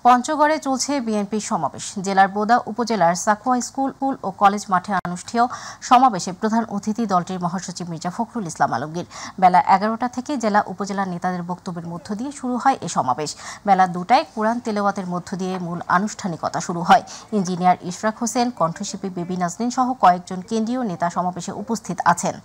পঞ্চগড়ে চলছে বিএনপির সমাবেশ। জেলার বোদা উপজেলার সাকুয়া স্কুল ও কলেজ মাঠে অনুষ্ঠেয় সমাবেশে প্রধান অতিথি দলটির মহাসচিব মির্জা ফখরুল ইসলাম আলমগীর। বেলা ১১টা থেকে জেলা উপজেলার নেতাদের বক্তব্যের মধ্য দিয়ে শুরু হয় এ সমাবেশ। বেলা ২টায় কোরআন তেলাওয়াতের মধ্য দিয়ে মূল আনুষ্ঠানিকতা শুরু হয়। ইঞ্জিনিয়ার ইশরাক হোসেন, কণ্ঠশিল্পী বেবি নাজনীন সহ কয়েকজন কেন্দ্রীয় নেতা সমাবেশে উপস্থিত আছেন।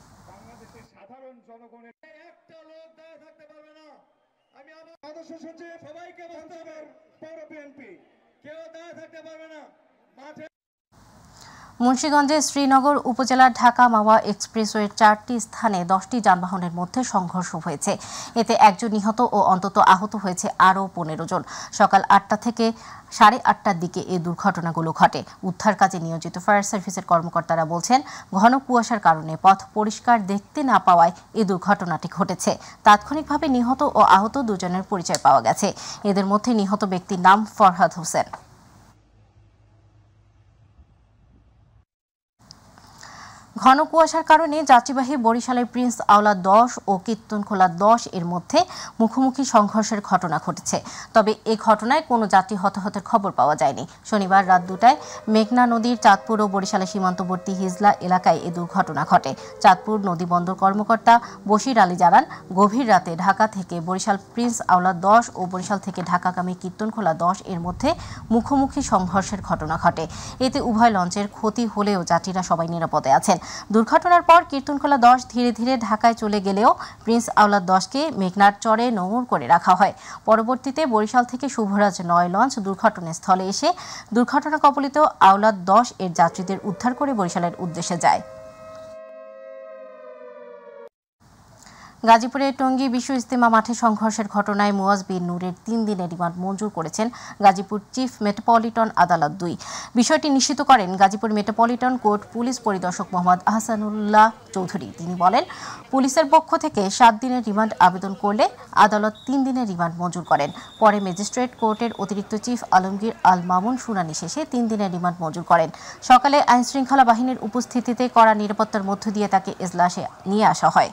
মুন্সিগঞ্জে শ্রীনগর উপজেলার ঢাকা মাওয়া এক্সপ্রেসওয়ের ৪টি স্থানে ১০টি যানবাহনের মধ্যে সংঘর্ষ হয়েছে। এতে একজন নিহত ও অন্তত আহত হয়েছে আরও ১৫ জন। সকাল ৮টা থেকে ৮:৩০টার দিকে এই দুর্ঘটনাগুলো ঘটে। উদ্ধার কাজে নিয়োজিত ফায়ার সার্ভিসের কর্মকর্তারা বলছেন, ঘন কুয়াশার কারণে পথ পরিষ্কার দেখতে না পাওয়ায় এই দুর্ঘটনাটি ঘটেছে। তাৎক্ষণিকভাবে নিহত ও আহত দুজনের পরিচয় পাওয়া গেছে। এদের মধ্যে নিহত ব্যক্তির নাম ফরহাদ হোসেন। ঘন কুয়াশার কারণে যাত্রীবাহী বরিশালের প্রিন্স আওলা ১০ ও কীর্তনখোলা ১০ এর মধ্যে মুখোমুখি সংঘর্ষের ঘটনা ঘটেছে। তবে এ ঘটনায় কোনো যাত্রী হতাহতের খবর পাওয়া যায়নি। শনিবার রাত ২টায় মেঘনা নদীর চাঁদপুর ও বরিশালের সীমান্তবর্তী হিজলা এলাকায় এ দুর্ঘটনা ঘটে। চাঁদপুর নদী বন্দর কর্মকর্তা বশির আলী জানান, গভীর রাতে ঢাকা থেকে বরিশাল প্রিন্স আওলা ১০ ও বরিশাল থেকে ঢাকাগামী কীর্তনখোলা ১০ এর মধ্যে মুখোমুখি সংঘর্ষের ঘটনা ঘটে। এতে উভয় লঞ্চের ক্ষতি হলেও যাত্রীরা সবাই নিরাপদে আছেন। দুর্ঘটনার পর কীর্তনখোলা ১০ ধীরে ধীরে ঢাকায় চলে গেলেও প্রিন্স আওলা ১০কে মেঘনার চরে নোঙর করে রাখা হয়। পরবর্তীতে বরিশাল থেকে শুভরাজ ৯ লঞ্চ দুর্ঘটনাস্থলে এসে দুর্ঘটনা কবলিত আওলা ১০ এর যাত্রীদের উদ্ধার করে বরিশালের উদ্দেশ্যে যায়। গাজীপুরের টঙ্গী বিশ্ব ইজতেমা মাঠে সংঘর্ষের ঘটনায় মুয়াজ বিন নূরের ৩ দিনের রিমান্ড মঞ্জুর করেছেন গাজীপুর চিফ মেট্রোপলিটন আদালত ২। বিষয়টি নিশ্চিত করেন গাজীপুর মেট্রোপলিটন কোর্ট পুলিশ পরিদর্শক মোহাম্মদ আহসানুল্লাহ চৌধুরী। তিনি বলেন, পুলিশের পক্ষ থেকে ৭ দিনের রিমান্ড আবেদন করলে আদালত ৩ দিনের রিমান্ড মঞ্জুর করেন। পরে ম্যাজিস্ট্রেট কোর্টের অতিরিক্ত চিফ আলমগীর আল মামুন শুনানি শেষে ৩ দিনের রিমান্ড মঞ্জুর করেন। সকালে আইনশৃঙ্খলা বাহিনীর উপস্থিতিতে কড়া নিরাপত্তার মধ্য দিয়ে তাকে এজলাসে নিয়ে আসা হয়।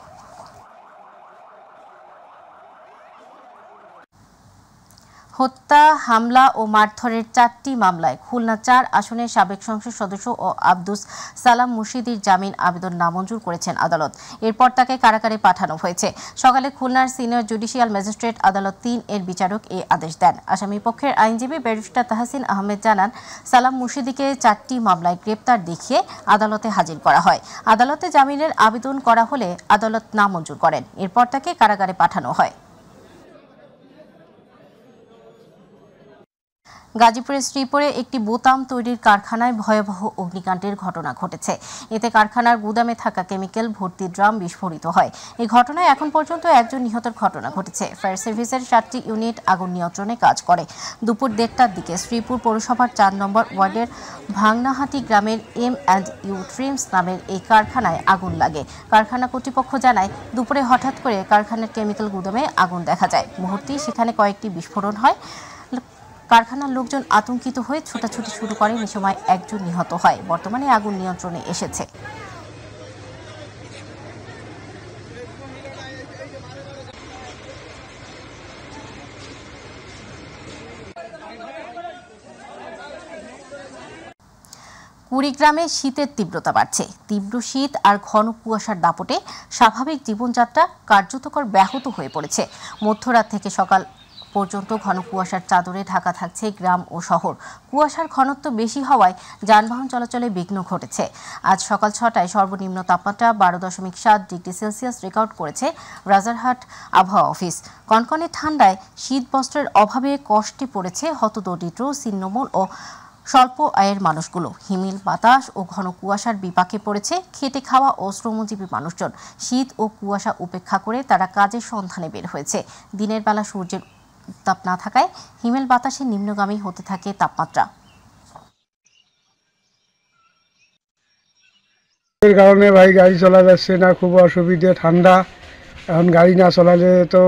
হত্যা, হামলা ও মারধরের ৪টি মামলায় খুলনা ৪ আসনের সাবেক সংসদ সদস্য ও আব্দুস সালাম মুর্শিদির জামিন আবেদন নামঞ্জুর করেছেন আদালত। এরপর তাকে কারাগারে পাঠানো হয়েছে। সকালে খুলনার সিনিয়র জুডিশিয়াল ম্যাজিস্ট্রেট আদালত ৩ এর বিচারক এই আদেশ দেন। আসামি পক্ষের আইনজীবী ব্যারিস্টার তাহসিন আহমেদ জানান, সালাম মুর্শিদিকে ৪টি মামলায় গ্রেপ্তার দেখিয়ে আদালতে হাজির করা হয়। আদালতে জামিনের আবেদন করা হলে আদালত নামঞ্জুর করেন। এরপর তাকে কারাগারে পাঠানো হয়। গাজীপুরের শ্রীপুরে একটি বোতাম তৈরির কারখানায় ভয়াবহ অগ্নিকাণ্ডের ঘটনা ঘটেছে। এতে কারখানার গুদামে থাকা কেমিক্যাল ভর্তি ড্রাম বিস্ফোরিত হয়। এই ঘটনায় এখন পর্যন্ত একজন নিহতের ঘটনা ঘটেছে। ফায়ার সার্ভিসের 7টি ইউনিট আগুন নিয়ন্ত্রণে কাজ করে। দুপুর ১:৩০টার দিকে শ্রীপুর পৌরসভার ৪ নম্বর ওয়ার্ডের ভাংনাহাটি গ্রামের M&U ট্রিমস নামের এই কারখানায় আগুন লাগে। কারখানা কর্তৃপক্ষ জানায়, দুপুরে হঠাৎ করে কারখানার কেমিক্যাল গুদামে আগুন দেখা যায়। মুহূর্তেই সেখানে কয়েকটি বিস্ফোরণ হয়। কারখানার লোকজন আতঙ্কিত হয়ে ছোটাছুটি শুরু করেন। এই সময় একজন নিহত হয়। বর্তমানে আগুন নিয়ন্ত্রণে এসেছে। কুড়িগ্রামে শীতের তীব্রতা বাড়ছে। তীব্র শীত আর ঘন কুয়াশার দাপটে স্বাভাবিক জীবনযাত্রা কার্যতকর ব্যাহত হয়ে পড়েছে। মধ্যরাত থেকে সকাল পর্যন্ত ঘন কুয়াশার চাদরে ঢাকা থাকছে গ্রাম ও শহর। কুয়াশার ঘনত্ব বেশি হওয়ায় যানবাহন চলাচলে বিঘ্ন ঘটেছে। আজ সকাল ৬টায় সর্বনিম্ন তাপমাত্রা ১২.৭ ডিগ্রি সেলসিয়াস রেকর্ড করেছে রাজারহাট আবহাওয়া অফিস। কনকনে ঠান্ডায় শীত বস্ত্রের অভাবে কষ্টে পড়েছে হতদরিদ্র, ছিন্নমূল ও স্বল্প আয়ের মানুষগুলো। হিমেল বাতাস ও ঘন কুয়াশার বিপাকে পড়েছে খেটে খাওয়া ও শ্রমজীবী মানুষজন। শীত ও কুয়াশা উপেক্ষা করে তারা কাজের সন্ধানে বের হয়েছে। দিনের বেলা সূর্যের উত্তাপ না থাকায় হিমেল বাতাসে নিম্নগামী হতে থাকে তাপমাত্রা। এর কারণে ভাই গাড়ি চলা যাচ্ছে না, খুব অসুবিধে। ঠান্ডা, এখন গাড়ি না চলালে তো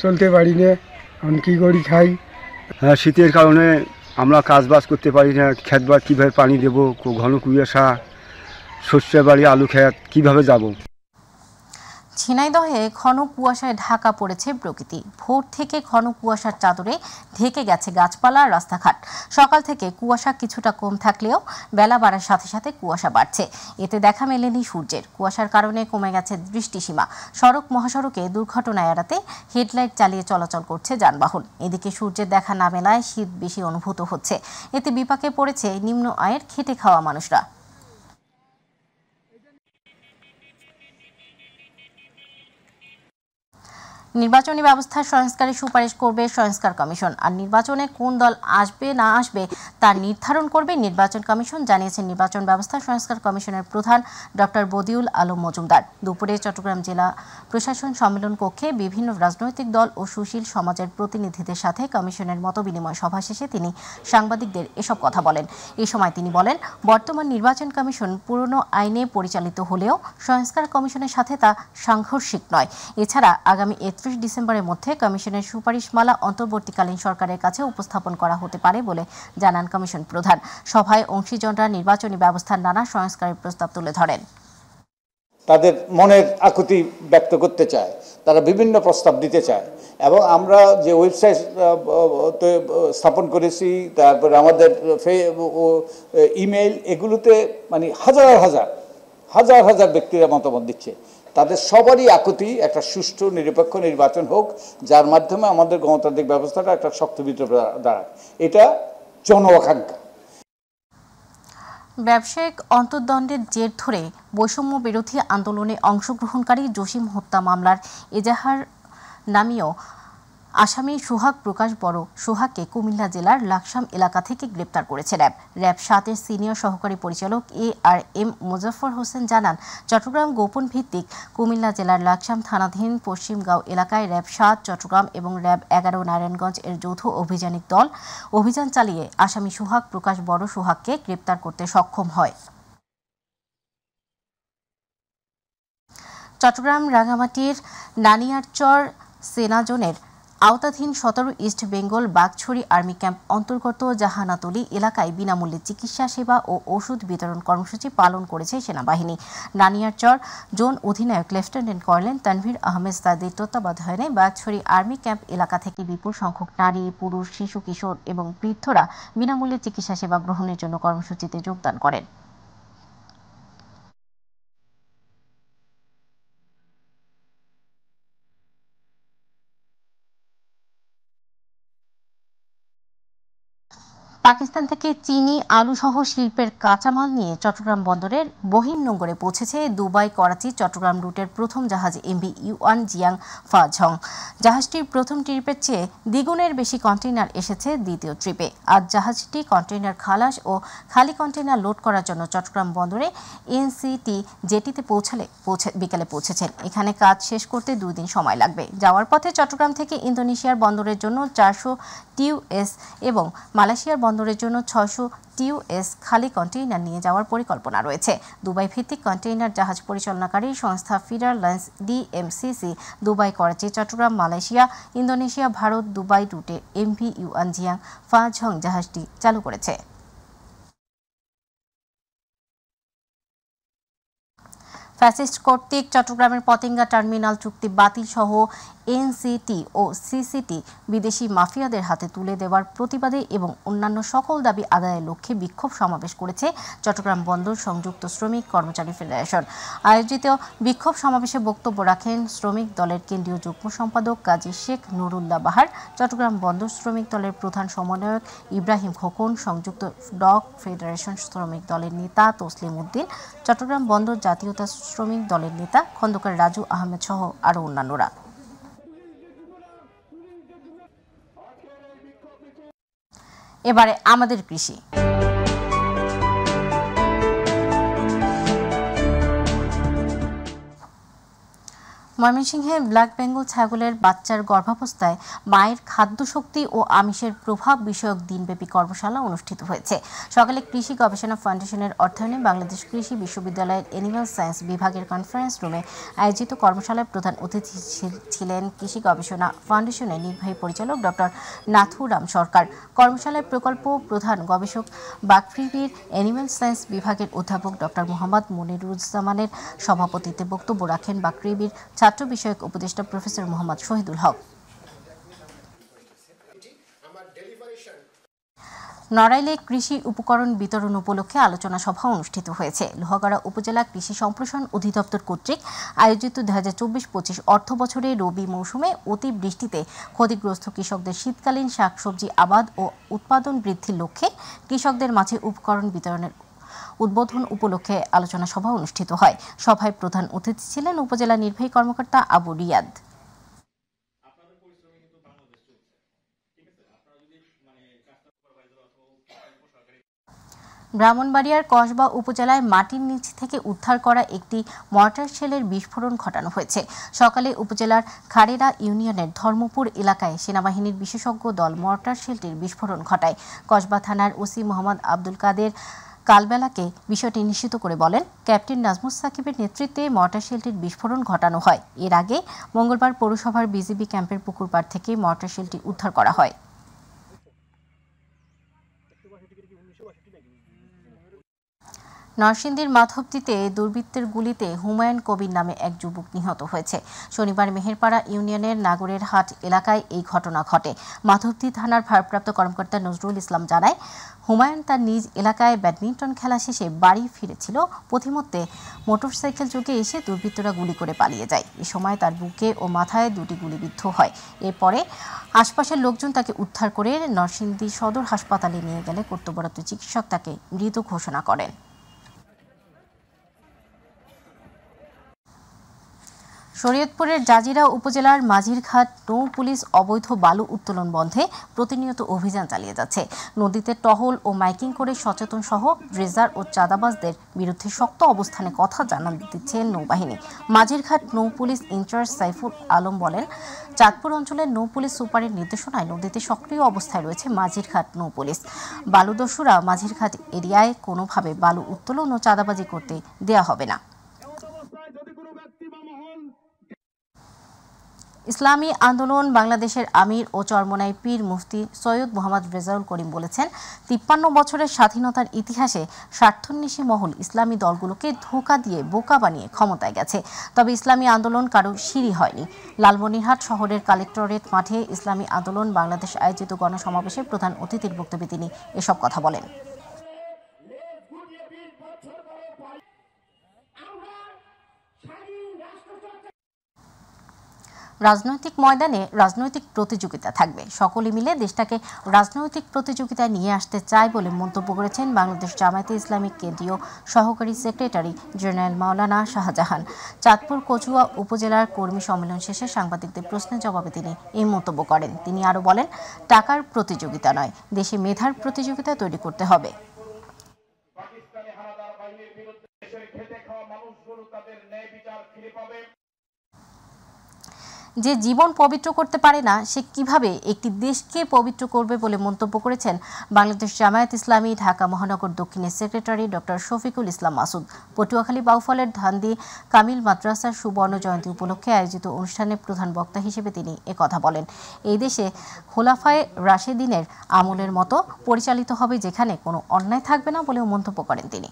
চলতে পারি না। এখন কি করি, খাই। হ্যাঁ, শীতের কারণে আমরা কাজবাজ করতে পারি না। ক্ষেত বাড়ি কীভাবে পানি দেবো, ঘন কুয়াশা, শস্যের বাড়ি, আলু ক্ষেত কীভাবে যাব। ঝিনাইদহে ঘন কুয়াশায় ঢাকা পড়েছে প্রকৃতি। ভোর থেকে ঘন কুয়াশার চাদরে ঢেকে গেছে গাছপালা আর রাস্তাঘাট। সকাল থেকে কুয়াশা কিছুটা কম থাকলেও বেলা বাড়ার সাথে সাথে কুয়াশা বাড়ছে। এতে দেখা মেলেনি সূর্যের। কুয়াশার কারণে কমে গেছে দৃষ্টিসীমা। সড়ক মহাসড়কে দুর্ঘটনা এড়াতে হেডলাইট চালিয়ে চলাচল করছে যানবাহন। এদিকে সূর্যের দেখা না মেলায় শীত বেশি অনুভূত হচ্ছে। এতে বিপাকে পড়েছে নিম্ন আয়ের খেটে খাওয়া মানুষরা। নির্বাচনী ব্যবস্থা সংস্কারের সুপারিশ করবে সংস্কার কমিশন। আর নির্বাচনে কোন দল আসবে না আসবে তা নির্ধারণ করবে নির্বাচন কমিশন, জানিয়েছেন নির্বাচন ব্যবস্থা সংস্কার কমিশনের প্রধান ডক্টর বদিউল আলম মজুমদার। দুপুরে চট্টগ্রাম জেলা প্রশাসন সম্মেলন কক্ষে বিভিন্ন রাজনৈতিক দল ও সুশীল সমাজের প্রতিনিধিদের সাথে কমিশনের মতবিনিময় সভা শেষে তিনি সাংবাদিকদের এসব কথা বলেন। এই সময় তিনি বলেন, বর্তমান নির্বাচন কমিশন পুরনো আইনে পরিচালিত হলেও সংস্কার কমিশনের সাথে তা সাংঘর্ষিক নয়। এছাড়া আগামী 31 ডিসেম্বরের মধ্যে কমিশনের সুপারিশমালা অন্তর্বর্তীকালীন সরকারের কাছে উপস্থাপন করা হতে পারে বলে জানান কমিশন প্রধান। সভায় অংশীজনরা নির্বাচনী ব্যবস্থার নানা সংস্কারের প্রস্তাব তুলে ধরেন। তাদের মনের আকুতি ব্যক্ত করতে চায়, তারা বিভিন্ন প্রস্তাব দিতে চায় এবং আমরা যে ওয়েবসাইট স্থাপন করেছি, তারপরে আমাদের ইমেইল, এগুলোতে মানে হাজার হাজার ব্যক্তিরা মতামত দিচ্ছে। তাদের সবারই আকুতি একটা সুষ্ঠু নিরপেক্ষ নির্বাচন হোক, যার মাধ্যমে আমাদের গণতান্ত্রিক ব্যবস্থাটা একটা শক্ত ভিতরে দাঁড়ায়। এটা জন আকাঙ্ক্ষা। ব্যবসায়িক অন্তর্দ্বন্দ্বের জের ধরে বৈষম্য বিরোধী আন্দোলনে অংশগ্রহণকারী জসিম হত্যা মামলার এজাহার নামীয় আসামি সোহাগ প্রকাশ বড় সোহাগকে কুমিল্লা জেলার লাকসাম এলাকা থেকে গ্রেপ্তার করেছে র্যাব 7-এর সিনিয়র সহকারী পরিচালক ARM মোজাফফর হোসেন জানান, চট্টগ্রাম গোপন ভিত্তিক কুমিল্লা জেলার লাকসাম থানাধীন পশ্চিমগাঁও এলাকায় র্যাব 7 চট্টগ্রাম এবং র্যাব 11 নারায়ণগঞ্জ এর যৌথ অভিযানিক দল অভিযান চালিয়ে আসামি সোহাগ প্রকাশ বড় সোহাগকে গ্রেপ্তার করতে সক্ষম হয়। চট্টগ্রাম রাঙামাটির নানিয়ারচর সেনাজোনের আওতাধীন 17 ইস্ট বেঙ্গল বাঘছড়ি আর্মি ক্যাম্প অন্তর্গত জাহানাতলি এলাকায় বিনামূল্যে চিকিৎসা সেবা ও ওষুধ বিতরণ কর্মসূচি পালন করেছে সেনাবাহিনী। নানিয়ারচর জোন অধিনায়ক লেফটেন্যান্ট কর্নেল তানভীর আহমেদ সাদির তত্ত্বাবধানে বাঘছড়ি আর্মি ক্যাম্প এলাকা থেকে বিপুল সংখ্যক নারী, পুরুষ, শিশু, কিশোর এবং বৃদ্ধরা বিনামূল্যে চিকিৎসা সেবা গ্রহণের জন্য কর্মসূচিতে যোগদান করেন। পাকিস্তান থেকে চিনি, আলু সহ শিল্পের কাঁচামাল নিয়ে চট্টগ্রাম বন্দরের বহির্নোঙরে পৌঁছেছে দুবাই করাচি চট্টগ্রাম রুটের প্রথম জাহাজ MV ইউয়ান জিয়াং ফা ঝং। জাহাজটির প্রথম ট্রিপের চেয়ে দ্বিগুণের বেশি কন্টেইনার এসেছে দ্বিতীয় ট্রিপে। আজ জাহাজটি কন্টেইনার খালাস ও খালি কন্টেইনার লোড করার জন্য চট্টগ্রাম বন্দরে NCT জেটিতে বিকেলে পৌঁছেছেন। এখানে কাজ শেষ করতে 2 দিন সময় লাগবে। যাওয়ার পথে চট্টগ্রাম থেকে ইন্দোনেশিয়ার বন্দরের জন্য 400 TEU এবং মালয়েশিয়ার বন্দরের জন্য 600 TEU খালি কন্টেইনার নিয়ে যাওয়ার পরিকল্পনা রয়েছে। দুবাই ভিত্তিক কন্টেইনার জাহাজ পরিচালনাকারী সংস্থা feeder lines DMCC Dubai Karachi Chattogram Malaysia Indonesia Bharat Dubai রুটে MV Yuan Jiang Fa Zhong জাহাজটি চালু করেছে। ফ্যাসিস্ট কর্তৃক চট্টগ্রামের পতেঙ্গা টার্মিনাল চুক্তি বাতিল সহ NCT ও CCT বিদেশি মাফিয়াদের হাতে তুলে দেওয়ার প্রতিবাদে এবং অন্যান্য সকল দাবি আদায়ের লক্ষ্যে বিক্ষোভ সমাবেশ করেছে চট্টগ্রাম বন্দর সংযুক্ত শ্রমিক কর্মচারী ফেডারেশন। আয়োজিত বিক্ষোভ সমাবেশে বক্তব্য রাখেন শ্রমিক দলের কেন্দ্রীয় যুগ্ম সম্পাদক কাজী শেখ নুরুল্লাহ বাহার, চট্টগ্রাম বন্দর শ্রমিক দলের প্রধান সমন্বয়ক ইব্রাহিম খোকন, সংযুক্ত ডক ফেডারেশন শ্রমিক দলের নেতা তসলিম উদ্দিন, চট্টগ্রাম বন্দর জাতীয়তা শ্রমিক দলের নেতা খন্দকার রাজু আহমেদ সহ আরও অন্যান্যরা। এবারে আমাদের কৃষি। ময়মনসিংহে ব্ল্যাক বেঙ্গল ছাগলের বাচ্চার গর্ভাবস্থায় মায়ের খাদ্যশক্তি ও আমিষের প্রভাব বিষয়ক দিনব্যাপী কর্মশালা অনুষ্ঠিত হয়েছে। সকালে কৃষি গবেষণা ফাউন্ডেশনের অর্থায়নে বাংলাদেশ কৃষি বিশ্ববিদ্যালয়ের অ্যানিমাল সায়েন্স বিভাগের কনফারেন্স রুমে আয়োজিত কর্মশালায় প্রধান অতিথি ছিলেন কৃষি গবেষণা ফাউন্ডেশনের নির্বাহী পরিচালক ডক্টর নাথুরাম সরকার। কর্মশালায় প্রকল্প প্রধান গবেষক বাকৃবির অ্যানিমাল সায়েন্স বিভাগের অধ্যাপক ডক্টর মোহাম্মদ মনিরুজ্জামানের সভাপতিত্বে বক্তব্য রাখেন বাকৃবির ছাত্র বিষয়ক উপদেষ্টা প্রফেসর মোহাম্মদ শহীদুল হক। নড়াইলে কৃষি উপকরণ বিতরণ উপলক্ষে আলোচনা সভা অনুষ্ঠিত হয়েছে। লোহাগাড়া উপজেলা কৃষি সম্প্রসারণ অধিদপ্তর কর্তৃক আয়োজিত 2024-25 অর্থ বছরে রবি মৌসুমে অতিবৃষ্টিতে ক্ষতিগ্রস্ত কৃষকদের শীতকালীন শাকসবজি আবাদ ও উৎপাদন বৃদ্ধির লক্ষ্যে কৃষকদের মাঝে উপকরণ বিতরণের উদ্বোধন উপলক্ষে আলোচনা সভা অনুষ্ঠিত হয়। সভায় প্রধান অতিথি ছিলেন উপজেলা নির্বাহী কর্মকর্তা আবু রিয়াদ। ব্রাহ্মণবাড়িয়ার কসবা উপজেলায় মাটির নিচ থেকে উদ্ধার করা একটি মর্টার শেলের বিস্ফোরণ ঘটানো হয়েছে। সকালে উপজেলার খারেরা ইউনিয়নের ধর্মপুর এলাকায় সেনাবাহিনীর বিশেষজ্ঞ দল মর্টার শেলটির বিস্ফোরণ ঘটায়। কসবা থানার ওসি মোহাম্মদ আব্দুল কাদের কালবেলাকে বিষয়টি নিশ্চিত করে বলেন, ক্যাপ্টেন নাজমুস সাকিবের নেতৃত্বে মর্টার শেলটির বিস্ফোরণ ঘটানো হয়। এর আগে মঙ্গলবার পৌরসভার বিজিবি ক্যাম্পের পুকুরপাড় থেকে মর্টার শেলটি উদ্ধার করা হয়। নরসিংদীর মাধবদীতে দুর্বৃত্তের গুলিতে হুমায়ুন কবির নামে এক যুবক নিহত হয়েছে। শনিবার মেহেরপাড়া ইউনিয়নের নাগরের হাট এলাকায় এই ঘটনা ঘটে। মাধবদী থানার ভারপ্রাপ্ত কর্মকর্তা নজরুল ইসলাম জানায়, হুমায়ুন তার নিজ এলাকায় ব্যাডমিন্টন খেলা শেষে বাড়ি ফিরেছিল। পথিমধ্যে মোটরসাইকেল যোগে এসে দুর্বৃত্তরা গুলি করে পালিয়ে যায়। এ সময় তার বুকে ও মাথায় দুটি গুলিবিদ্ধ হয়। এরপরে আশপাশের লোকজন তাকে উদ্ধার করে নরসিংদী সদর হাসপাতালে নিয়ে গেলে কর্তব্যরত চিকিৎসক তাকে মৃত ঘোষণা করেন। শরীয়তপুরের জাজিরা উপজেলার মাঝিরঘাট নৌ পুলিশ অবৈধ বালু উত্তোলন বন্ধে প্রতিনিয়ত অভিযান চালিয়ে যাচ্ছে। নদীতে টহল ও মাইকিং করে সচেতন সহ ড্রেজার ও চাঁদাবাজদের বিরুদ্ধে শক্ত অবস্থানে কথা জানান দিচ্ছে নৌবাহিনী। মাঝিরঘাট নৌ পুলিশ ইনচার্জ সাইফুল আলম বলেন, চাঁদপুর অঞ্চলের নৌ পুলিশ সুপারের নির্দেশনায় নদীতে সক্রিয় অবস্থায় রয়েছে মাঝিরঘাট নৌ পুলিশ। বালুদস্যুরা মাঝিরঘাট এরিয়ায় কোনোভাবে বালু উত্তোলন ও চাঁদাবাজি করতে দেয়া হবে না। ইসলামী আন্দোলন বাংলাদেশের আমির ও চরমোনাই পীর মুফতি সৈয়দ মোহাম্মদ রেজাউল করিম বলেছেন, 53 বছরের স্বাধীনতার ইতিহাসে স্বার্থান্বেষী মহল ইসলামী দলগুলোকে ধোঁকা দিয়ে বোকা বানিয়ে ক্ষমতায় গেছে। তবে ইসলামী আন্দোলন কারো সিঁড়ি হয়নি। লালমনিরহাট শহরের কালেক্টরেট মাঠে ইসলামী আন্দোলন বাংলাদেশ আয়োজিত গণসমাবেশে প্রধান অতিথির বক্তব্যে তিনি এসব কথা বলেন। রাজনৈতিক ময়দানে রাজনৈতিক প্রতিযোগিতা থাকবে, সকলে মিলে দেশটাকে রাজনৈতিক প্রতিযোগিতায় নিয়ে আসতে চায় বলে মন্তব্য করেছেন বাংলাদেশ জামায়াতে ইসলামী কেন্দ্রীয় সহকারী সেক্রেটারি জেনারেল মাওলানা শাহজাহান। চাঁদপুর কচুয়া উপজেলার কর্মী সম্মেলন শেষে সাংবাদিকদের প্রশ্নের জবাবে তিনি এই মন্তব্য করেন। তিনি আরও বলেন, টাকার প্রতিযোগিতা নয়, দেশে মেধার প্রতিযোগিতা তৈরি করতে হবে। যে জীবন পবিত্র করতে পারে না, সে কিভাবে একটি দেশকে পবিত্র করবে বলে মন্তব্য করেছেন বাংলাদেশ জামায়াত ইসলামী ঢাকা মহানগর দক্ষিণের সেক্রেটারি ডক্টর শফিকুল ইসলাম মাসুদ। পটুয়াখালী বাউফলের ধান্দি কামিল মাদ্রাসার সুবর্ণ জয়ন্তী উপলক্ষে আয়োজিত অনুষ্ঠানে প্রধান বক্তা হিসেবে তিনি একথা বলেন। এই দেশে খোলাফায়ে রাশেদিনের আমলের মতো পরিচালিত হবে, যেখানে কোনো অন্যায় থাকবে না বলেও মন্তব্য করেন তিনি।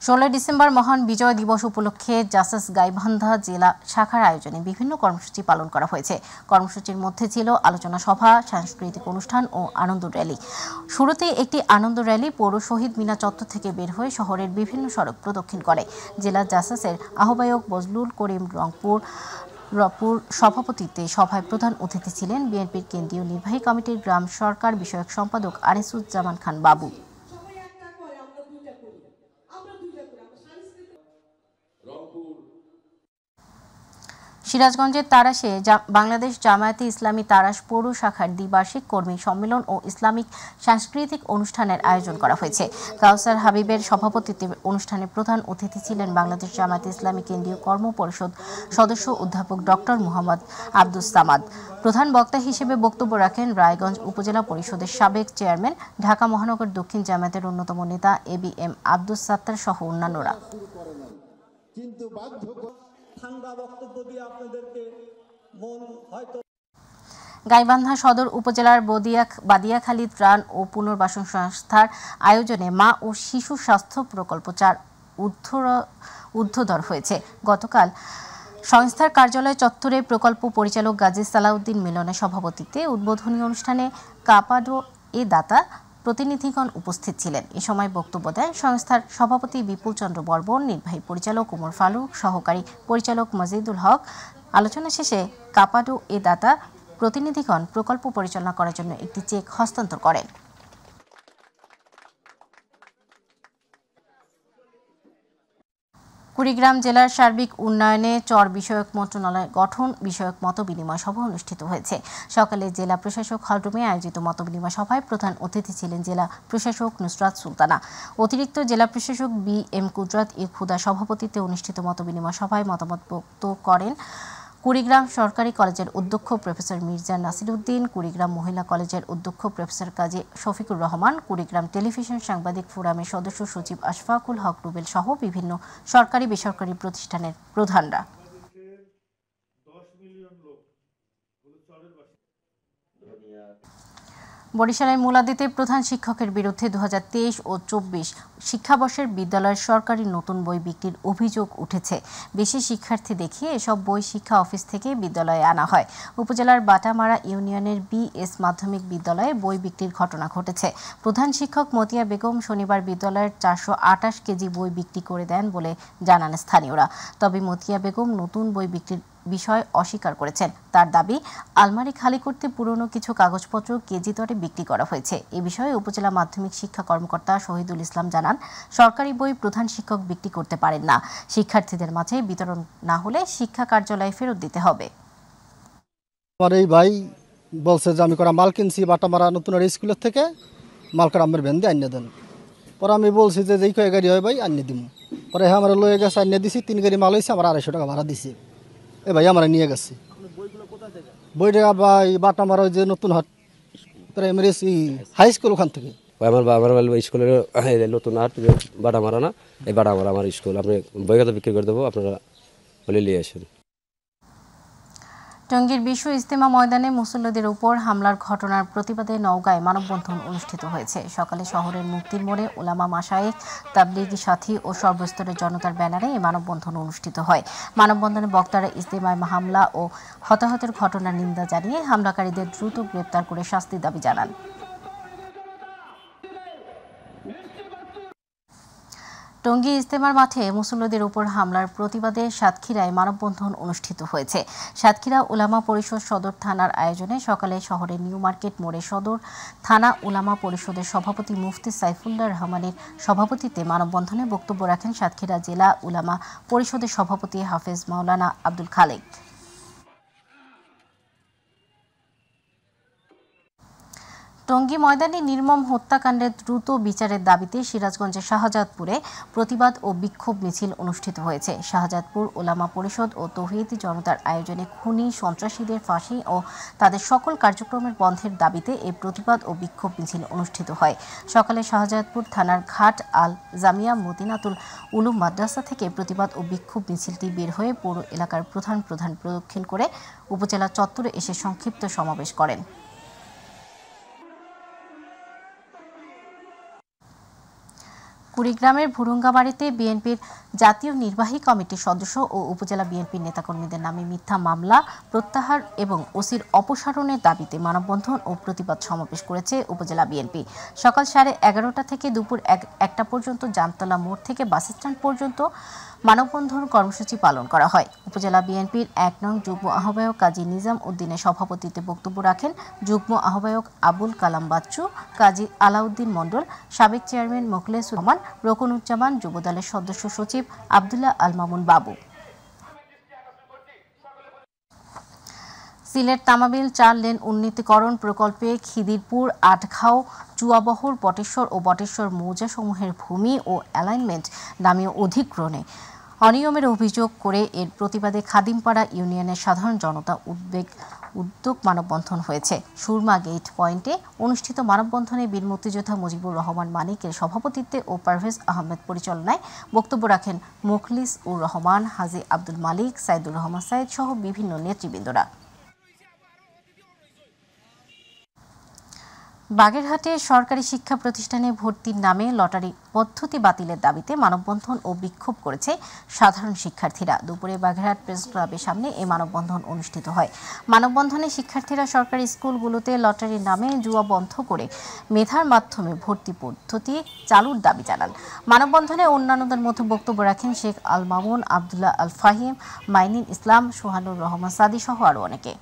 16 ডিসেম্বর মহান বিজয় দিবস উপলক্ষে জাসাস গাইবান্ধা জেলা শাখার আয়োজনে বিভিন্ন কর্মসূচি পালন করা হয়েছে। কর্মসূচির মধ্যে ছিল আলোচনা সভা, সাংস্কৃতিক অনুষ্ঠান ও আনন্দ র্যালি। শুরুতে একটি আনন্দ র্যালি পৌর শহীদ মিনা চত্বর থেকে বের হয়ে শহরের বিভিন্ন সড়ক প্রদক্ষিণ করে। জেলা জাসাসের আহ্বায়ক বজলুল করিম রংপুর সভাপতিত্বে সভায় প্রধান অতিথি ছিলেন বিএনপির কেন্দ্রীয় নির্বাহী কমিটির গ্রাম সরকার বিষয়ক সম্পাদক আনিসুজ্জামান খান বাবু। সিরাজগঞ্জের তারাশে বাংলাদেশ জামায়াতে ইসলামী তারাশ পৌর শাখার দ্বিবার্ষিক কর্মী সম্মেলন ও ইসলামিক সাংস্কৃতিক অনুষ্ঠানের আয়োজন করা হয়েছে। কাউসার হাবিবের সভাপতিত্বে অনুষ্ঠানে প্রধান অতিথি ছিলেন বাংলাদেশ জামায়াতে ইসলামী কেন্দ্রীয় কর্ম পরিষদ সদস্য অধ্যাপক ডক্টর মোহাম্মদ আব্দুস সামাদ। প্রধান বক্তা হিসেবে বক্তব্য রাখেন রায়গঞ্জ উপজেলা পরিষদের সাবেক চেয়ারম্যান, ঢাকা মহানগর দক্ষিণ জামায়াতের অন্যতম নেতা ABM আব্দুস সাত্তার সহ অন্যান্যরা। গাইবান্ধা সদর উপজেলার বাদিয়াখালী ত্রাণ ও পুনর্বাসন সংস্থার আয়োজনে মা ও শিশু স্বাস্থ্য প্রকল্প 4 ঊর্ধ্বধর হয়েছে। গতকাল সংস্থার কার্যালয় চত্বরে প্রকল্প পরিচালক গাজী সালাউদ্দিন মিলনের সভাপতিত্বে উদ্বোধনী অনুষ্ঠানে কাপাডো এ দাতা প্রতিনিধিগণ উপস্থিত ছিলেন। এ সময় বক্তব্য দেন সংস্থার সভাপতি বিপুল চন্দ্র বর্মন, নির্বাহী পরিচালক উমর ফারুক, সহকারী পরিচালক মজিদুল হক। আলোচনা শেষে কাপাডো এ দাতা প্রতিনিধিগণ প্রকল্প পরিচালনা করার জন্য একটি চেক হস্তান্তর করেন। কুড়িগ্রাম জেলার সার্বিক উন্নয়নে চর বিষয়ক মন্ত্রণালয় গঠন বিষয়ক মতবিনিময় সভা অনুষ্ঠিত হয়েছে। সকালে জেলা প্রশাসক হলরুমে আয়োজিত মতবিনিময় সভায় প্রধান অতিথি ছিলেন জেলা প্রশাসক নুসরাত সুলতানা। অতিরিক্ত জেলা প্রশাসক BM কুদরত ই খুদা সভাপতিত্বে অনুষ্ঠিত মতবিনিময় সভায় মতামত ব্যক্ত করেন কুড়িগ্রাম সরকারি কলেজের অধ্যক্ষ প্রফেসর মির্জা নাসির উদ্দিন, কুড়িগ্রাম মহিলা কলেজের অধ্যক্ষ প্রফেসর কাজী শফিকুর রহমান, কুড়িগ্রাম টেলিভিশন সাংবাদিক ফোরামের সদস্য সচিব আশফাকুল হক রুবেল সহ বিভিন্ন সরকারি বেসরকারি প্রতিষ্ঠানের প্রধানরা। বরিশালের মুলাদীতে প্রধান শিক্ষকের বিরুদ্ধে 2023 ও 24 শিক্ষাবর্ষের বিদ্যালয়ের সরকারি নতুন বই বিক্রির অভিযোগ উঠেছে। বেশি শিক্ষার্থী দেখিয়ে এসব বই শিক্ষা অফিস থেকে বিদ্যালয়ে আনা হয়। উপজেলার বাটামারা ইউনিয়নের BS মাধ্যমিক বিদ্যালয়ে বই বিক্রির ঘটনা ঘটেছে। প্রধান শিক্ষক মতিয়া বেগম শনিবার বিদ্যালয়ের 428 কেজি বই বিক্রি করে দেন বলে জানান স্থানীয়রা। তবে মতিয়া বেগম নতুন বই বিক্রির বিষয় অস্বীকার করেছেন। তার দাবি, আলমারি খালি করতে পুরনো কিছু কাগজপত্র কেজি দরে বিক্রি করা হয়েছে। এ বিষয়ে উপজেলা মাধ্যমিক শিক্ষা কর্মকর্তা শহীদুল ইসলাম জানান, সরকারি বই প্রধান শিক্ষক বিক্রি করতে পারেন না। শিক্ষার্থীদের মাঝে বিতরণ না হলে শিক্ষা কার্যালয়ে ফেরত দিতে হবে। আমার এই ভাই বলছে যে আমি করা মাল কিনছি বাটামারা নতুন স্কুলের থেকে, মাল করা আমার ভ্যান দিয়ে আনিয়ে দেন। পরে আমি বলছি যে যেই কয় গাড়ি হয় ভাই আনিয়ে দিব। পরে হ্যাঁ আমার লয়ে গেছে, আনিয়ে দিছি। 3 গাড়ি মাল হয়েছে, আমার 250 টাকা ভাড়া দিছি। এ ভাই আমার নিয়ে গেছে বইটা ভাই বাটামারা যে নতুন হাট প্রাইমারি হাই স্কুল ওখান থেকে। আমার স্কুলের নতুন হাট বাটামারা না, এই বাটামারা আমার স্কুল। আপনি বই খাতা বিক্রি করে দেবো, আপনারা বলে নিয়ে আসেন। টঙ্গীর বিশ্ব ইজতেমা ময়দানে মুসল্লিদের উপর হামলার ঘটনার প্রতিবাদে নওগাঁয় মানববন্ধন অনুষ্ঠিত হয়েছে। সকালে শহরের মুক্তির মোড়ে উলামা মাশায়েখ, তাবলিগি সাথী ও সর্বস্তরের জনতার ব্যানারে এই মানববন্ধন অনুষ্ঠিত হয়। মানববন্ধনে বক্তারা ইজতেমায় হামলা ও হতাহতের ঘটনার নিন্দা জানিয়ে হামলাকারীদের দ্রুত গ্রেপ্তার করে শাস্তির দাবি জানান। টঙ্গী ইজতেমার মাঠে মুসল্লিদের উপর হামলার প্রতিবাদে সাতক্ষীরায় মানববন্ধন অনুষ্ঠিত হয়েছে। সাতক্ষীরা উলামা পরিষদ সদর থানার আয়োজনে সকালে শহরের নিউ মার্কেট মোড়ে সদর থানা উলামা পরিষদের সভাপতি মুফতি সাইফুল্লাহ রহমানের সভাপতিত্বে মানববন্ধনে বক্তব্য রাখেন সাতক্ষীরা জেলা উলামা পরিষদের সভাপতি হাফেজ মাওলানা আব্দুল খালেক। টঙ্গী ময়দানে নির্মম হত্যাকাণ্ডের দ্রুত বিচারের দাবিতে সিরাজগঞ্জের শাহজাদপুরে প্রতিবাদ ও বিক্ষোভ মিছিল অনুষ্ঠিত হয়েছে। শাহজাদপুর উলামা পরিষদ ও তৌহিদি জনতার আয়োজনে খুনি সন্ত্রাসীদের ফাঁসি ও তাদের সকল কার্যক্রমের বন্ধের দাবিতে এই প্রতিবাদ ও বিক্ষোভ মিছিল অনুষ্ঠিত হয়। সকালে শাহজাদপুর থানার ঘাট আল জামিয়া মদিনাতুল উলুম মাদ্রাসা থেকে প্রতিবাদ ও বিক্ষোভ মিছিলটি বের হয়ে পৌর এলাকার প্রধান প্রদক্ষিণ করে উপজেলা চত্বরে এসে সংক্ষিপ্ত সমাবেশ করেন। কুড়িগ্রামের ভুরুঙ্গাবাড়িতে বিএনপির জাতীয় নির্বাহী কমিটির সদস্য ও উপজেলা বিএনপির নেতাকর্মীদের নামে মিথ্যা মামলা প্রত্যাহার এবং ওসির অপসারণের দাবিতে মানববন্ধন ও প্রতিবাদ সমাবেশ করেছে উপজেলা বিএনপি। সকাল 11:30 থেকে দুপুর 1টা পর্যন্ত জামতলা মোড় থেকে বাসস্ট্যান্ড পর্যন্ত মানববন্ধন কর্মসূচি পালন করা হয়। উপজেলা বিএনপির 1 নং যুগ্ম আহ্বায়ক কাজী নিজাম উদ্দিনের সভাপতিত্বে বক্তব্য রাখেন যুগ্ম আহ্বায়ক আবুল কালাম বাচ্চু, কাজী আলাউদ্দিন মণ্ডল, সাবেক চেয়ারম্যান মোখলেসুর রহমান, রোকনুজ্জামান, যুবদলের সদস্য সচিব আবদুল্লাহ আল মামুন বাবু। সিলেট তামাবিল 4 লেন উন্নীতকরণ প্রকল্পে খিদিরপুর, আটঘাও, চুয়াবহর, বটেশ্বর ও বটেশ্বর মৌজাসমূহের ভূমি ও অ্যালাইনমেন্ট নামীয় অধিগ্রহণে অনিয়মের অভিযোগ করে এর প্রতিবাদে খাদিমপাড়া ইউনিয়নের সাধারণ জনতা উদ্যোগ মানববন্ধন হয়েছে। সুরমা গেট পয়েন্টে অনুষ্ঠিত মানববন্ধনে বীর মুক্তিযোদ্ধা মুজিবুর রহমান মানিকের সভাপতিত্বে ও পারভেজ আহমেদ পরিচালনায় বক্তব্য রাখেন মুখলিস উর রহমান, হাজী আব্দুল মালিক, সাইদুর রহমান সাইদ সহ বিভিন্ন নেতৃবৃন্দরা। বাগেরহাটে সরকারি শিক্ষা প্রতিষ্ঠানে ভর্তির নামে লটারি পদ্ধতি বাতিলের দাবিতে মানববন্ধন ও বিক্ষোভ করেছে সাধারণ শিক্ষার্থীরা। দুপুরে বাগেরহাট প্রেস ক্লাবের সামনে এই মানববন্ধন অনুষ্ঠিত হয়। মানববন্ধনে শিক্ষার্থীরা সরকারি স্কুলগুলোতে লটারির নামে জুয়া বন্ধ করে মেধার মাধ্যমে ভর্তি পদ্ধতি চালুর দাবি জানান। মানববন্ধনে অন্যান্যদের মধ্যে বক্তব্য রাখেন শেখ আল মামুন, আবদুল্লাহ আল ফাহিম, মাইনুল ইসলাম, সোহানুর রহমান সাদি সহ আরও অনেকে।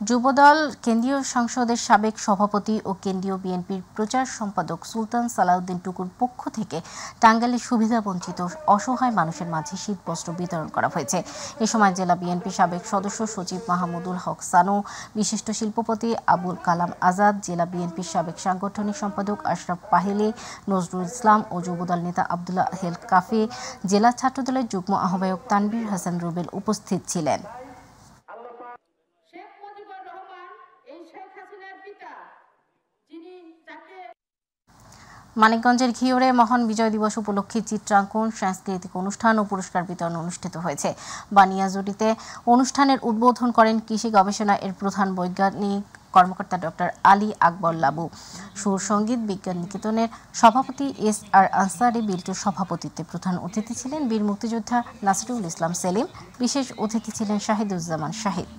যুবদল কেন্দ্রীয় সংসদের সাবেক সভাপতি ও কেন্দ্রীয় বিএনপির প্রচার সম্পাদক সুলতান সালাউদ্দিন টুকুর পক্ষ থেকে টাঙ্গাইলের সুবিধাবঞ্চিত অসহায় মানুষের মাঝে শীতবস্ত্র বিতরণ করা হয়েছে। এ সময় জেলা বিএনপির সাবেক সদস্য সচিব মাহমুদুল হক সানু, বিশিষ্ট শিল্পপতি আবুল কালাম আজাদ, জেলা বিএনপির সাবেক সাংগঠনিক সম্পাদক আশরাফ পাহেলি, নজরুল ইসলাম ও যুবদল নেতা আবদুল্লাহ হেল কাফি, জেলা ছাত্রদলের যুগ্ম আহ্বায়ক তানভীর হাসান রুবেল উপস্থিত ছিলেন। মানিকগঞ্জের ঘিওরে মহান বিজয় দিবস উপলক্ষে চিত্রাঙ্কন, সাংস্কৃতিক অনুষ্ঠান ও পুরস্কার বিতরণ অনুষ্ঠিত হয়েছে। বানিয়াজুড়িতে অনুষ্ঠানের উদ্বোধন করেন কৃষি গবেষণা এর প্রধান বৈজ্ঞানিক কর্মকর্তা ডক্টর আলী আকবর লাবু। সুর সঙ্গীত বিজ্ঞান নিকেতনের সভাপতি SR আনসারি বিল্টুর সভাপতিত্বে প্রধান অতিথি ছিলেন বীর মুক্তিযোদ্ধা নাসিরুল ইসলাম সেলিম। বিশেষ অতিথি ছিলেন শাহিদুজ্জামান শাহিদ।